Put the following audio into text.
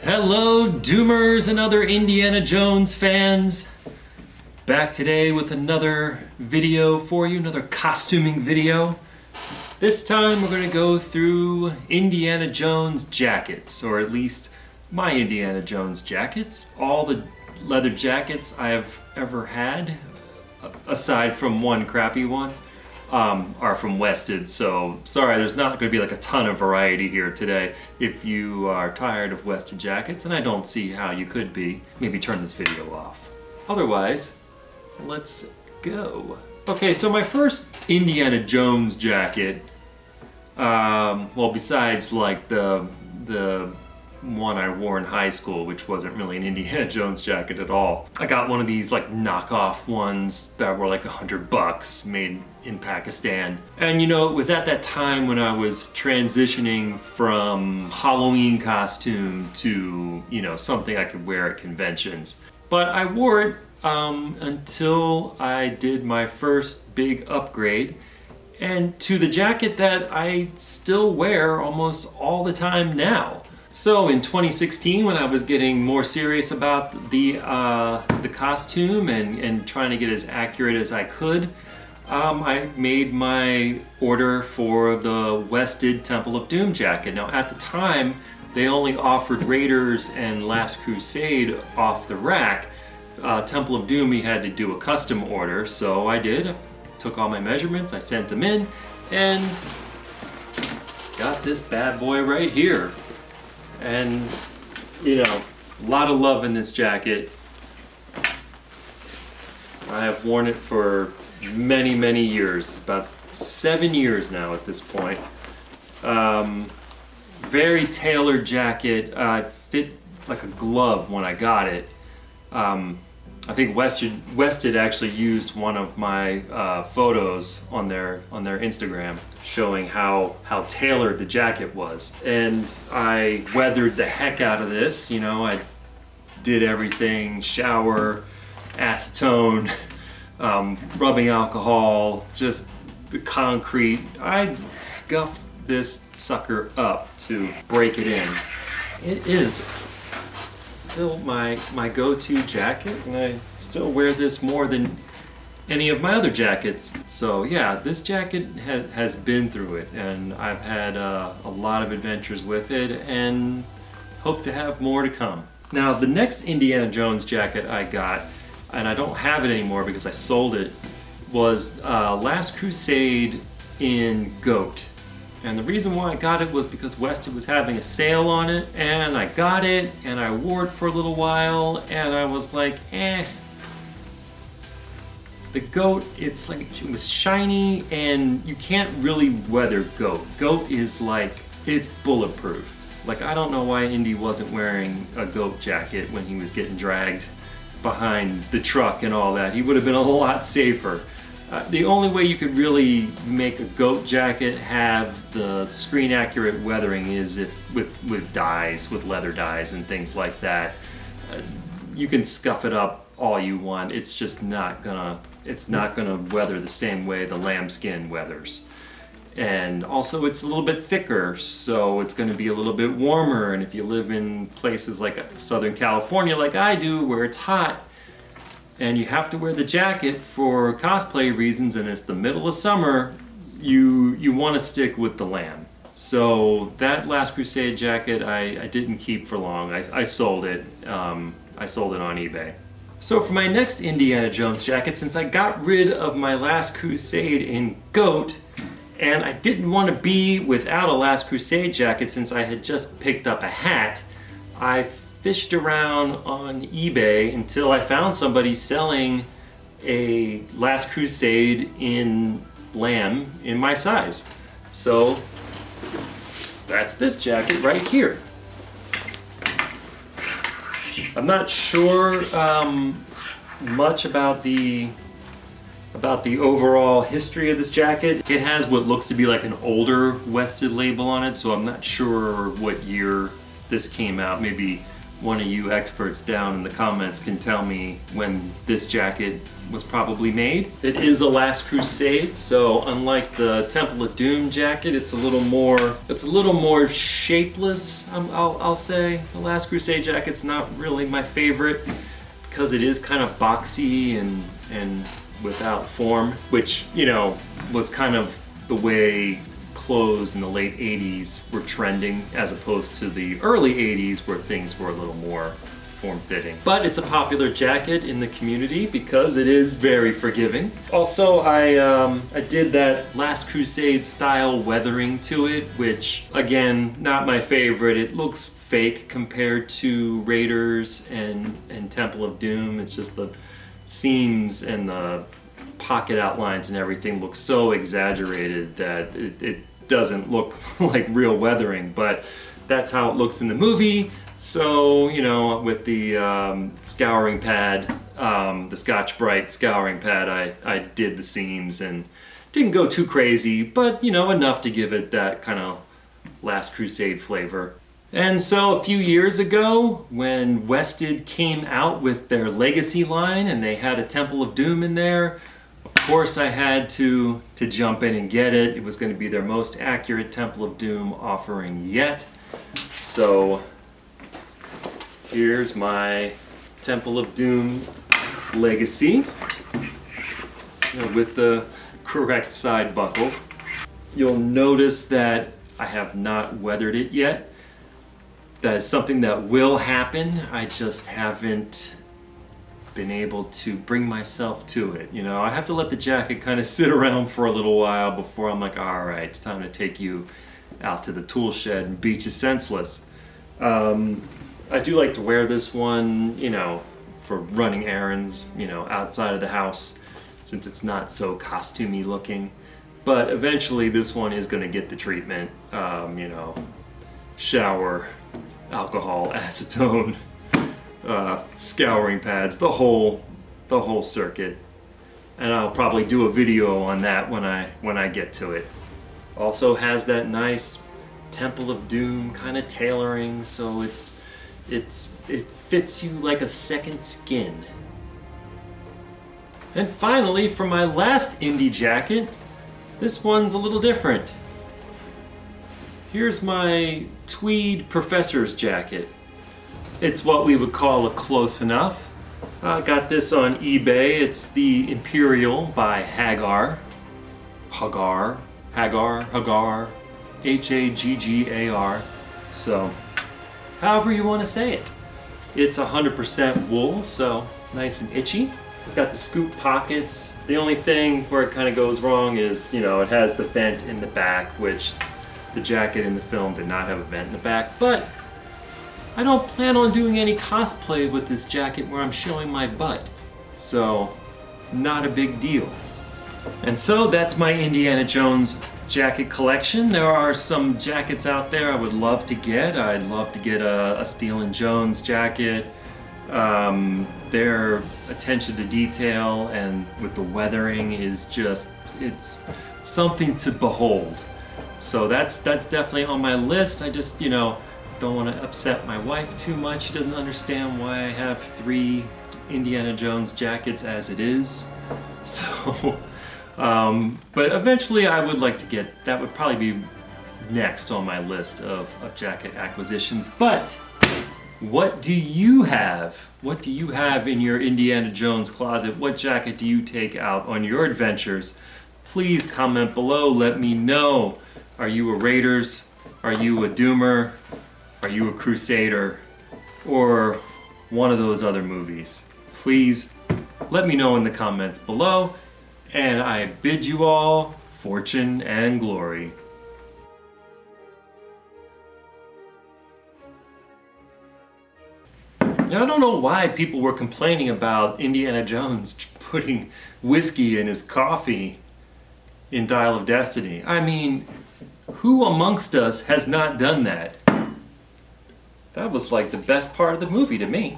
Hello, Doomers and other Indiana Jones fans. Back today with another video for you, another costuming video. This time we're going to go through Indiana Jones jackets, or at least my Indiana Jones jackets. All the leather jackets I've ever had, aside from one crappy one, are from Wested, so sorry, there's not going to be like a ton of variety here today. If you are tired of Wested jackets, and I don't see how you could be, maybe turn this video off. Otherwise, let's go. Okay, so my first Indiana Jones jacket, well, besides like the one I wore in high school, which wasn't really an Indiana Jones jacket at all. I got one of these like knockoff ones that were like $100, made in Pakistan. And you know, it was at that time when I was transitioning from Halloween costume to, you know, something I could wear at conventions. But I wore it until I did my first big upgrade, and to the jacket that I still wear almost all the time now. So in 2016, when I was getting more serious about the costume and trying to get as accurate as I could, I made my order for the Wested Temple of Doom jacket. Now at the time, they only offered Raiders and Last Crusade off the rack. Temple of Doom, we had to do a custom order, so I did. I took all my measurements, I sent them in, and got this bad boy right here. And, you know, a lot of love in this jacket. I have worn it for many, many years, about 7 years now at this point. Very tailored jacket. Fit like a glove when I got it. I think Wested actually used one of my photos on their Instagram, showing how tailored the jacket was. And I weathered the heck out of this. You know, I did everything: shower, acetone, rubbing alcohol, just the concrete. I scuffed this sucker up to break it in. It is still my go-to jacket, and I still wear this more than any of my other jackets. So yeah, this jacket has been through it, and I've had a lot of adventures with it and hope to have more to come. Now the next Indiana Jones jacket I got, and I don't have it anymore because I sold it, was Last Crusade in Goat. And the reason why I got it was because Wested was having a sale on it, and I got it, and I wore it for a little while, and I was like, eh. The Goat, it's like, it was shiny, and you can't really weather Goat. Goat is like, it's bulletproof. Like, I don't know why Indy wasn't wearing a Goat jacket when he was getting dragged behind the truck and all that. He would have been a lot safer. The only way you could really make a Goat jacket have the screen accurate weathering is if with dyes, with leather dyes and things like that. You can scuff it up all you want. It's just not gonna weather the same way the lambskin weathers. And also it's a little bit thicker, so it's gonna be a little bit warmer. And if you live in places like Southern California like I do, where it's hot, and you have to wear the jacket for cosplay reasons, and it's the middle of summer, you want to stick with the lamb. So that Last Crusade jacket I didn't keep for long. I sold it. I sold it on eBay. So for my next Indiana Jones jacket, since I got rid of my Last Crusade in Goat, and I didn't want to be without a Last Crusade jacket since I had just picked up a hat, I fished around on eBay until I found somebody selling a Last Crusade in lamb in my size. So that's this jacket right here. I'm not sure much about the overall history of this jacket. It has what looks to be like an older Wested label on it, so I'm not sure what year this came out. Maybe one of you experts down in the comments can tell me when this jacket was probably made. It is a Last Crusade, so unlike the Temple of Doom jacket, it's a little more shapeless. I'll say the Last Crusade jacket's not really my favorite because it is kind of boxy and without form, which, you know, was kind of the way clothes in the late 80s were trending, as opposed to the early 80s where things were a little more form-fitting. But it's a popular jacket in the community because it is very forgiving. Also, I did that Last Crusade style weathering to it, which, again, not my favorite. It looks fake compared to Raiders and Temple of Doom. It's just the seams and the pocket outlines and everything look so exaggerated that it doesn't look like real weathering, but that's how it looks in the movie. So, you know, with the scouring pad, the Scotch-Brite scouring pad, I did the seams and didn't go too crazy, but, you know, enough to give it that kind of Last Crusade flavor. And so a few years ago, when Wested came out with their Legacy line and they had a Temple of Doom in there, of course I had to jump in and get it. It was going to be their most accurate Temple of Doom offering yet. So here's my Temple of Doom Legacy with the correct side buckles. You'll notice that I have not weathered it yet. That is something that will happen. I just haven't been able to bring myself to it. You know, I have to let the jacket kind of sit around for a little while before I'm like, all right, it's time to take you out to the tool shed and beat you senseless. I do like to wear this one, you know, for running errands, you know, outside of the house, since it's not so costumey looking. But eventually this one is going to get the treatment, you know, shower, alcohol, acetone, scouring pads, the whole circuit. And I'll probably do a video on that when I get to it. Also has that nice Temple of Doom kind of tailoring, so it fits you like a second skin. And finally, for my last indie jacket, this one's a little different. Here's my tweed professor's jacket. It's what we would call a close enough. I got this on eBay. It's the Imperial by Haggar. Haggar. Haggar. So, however you want to say it. It's 100% wool, so nice and itchy. It's got the scoop pockets. The only thing where it kind of goes wrong is, you know, it has the vent in the back, which the jacket in the film did not have a vent in the back, but I don't plan on doing any cosplay with this jacket where I'm showing my butt, so not a big deal. And so that's my Indiana Jones jacket collection. There are some jackets out there I would love to get. I'd love to get a Steele and Jones jacket. Their attention to detail and with the weathering is just, it's something to behold. So that's definitely on my list. I just, you know, don't want to upset my wife too much. She doesn't understand why I have 3 Indiana Jones jackets as it is. So, but eventually I would like to get, that would probably be next on my list of jacket acquisitions. But what do you have? What do you have in your Indiana Jones closet? What jacket do you take out on your adventures? Please comment below, let me know. Are you a Raiders? Are you a Doomer? Are you a Crusader? Or one of those other movies? Please let me know in the comments below. And I bid you all fortune and glory. Now, I don't know why people were complaining about Indiana Jones putting whiskey in his coffee in Dial of Destiny. I mean, who amongst us has not done that? That was like the best part of the movie to me.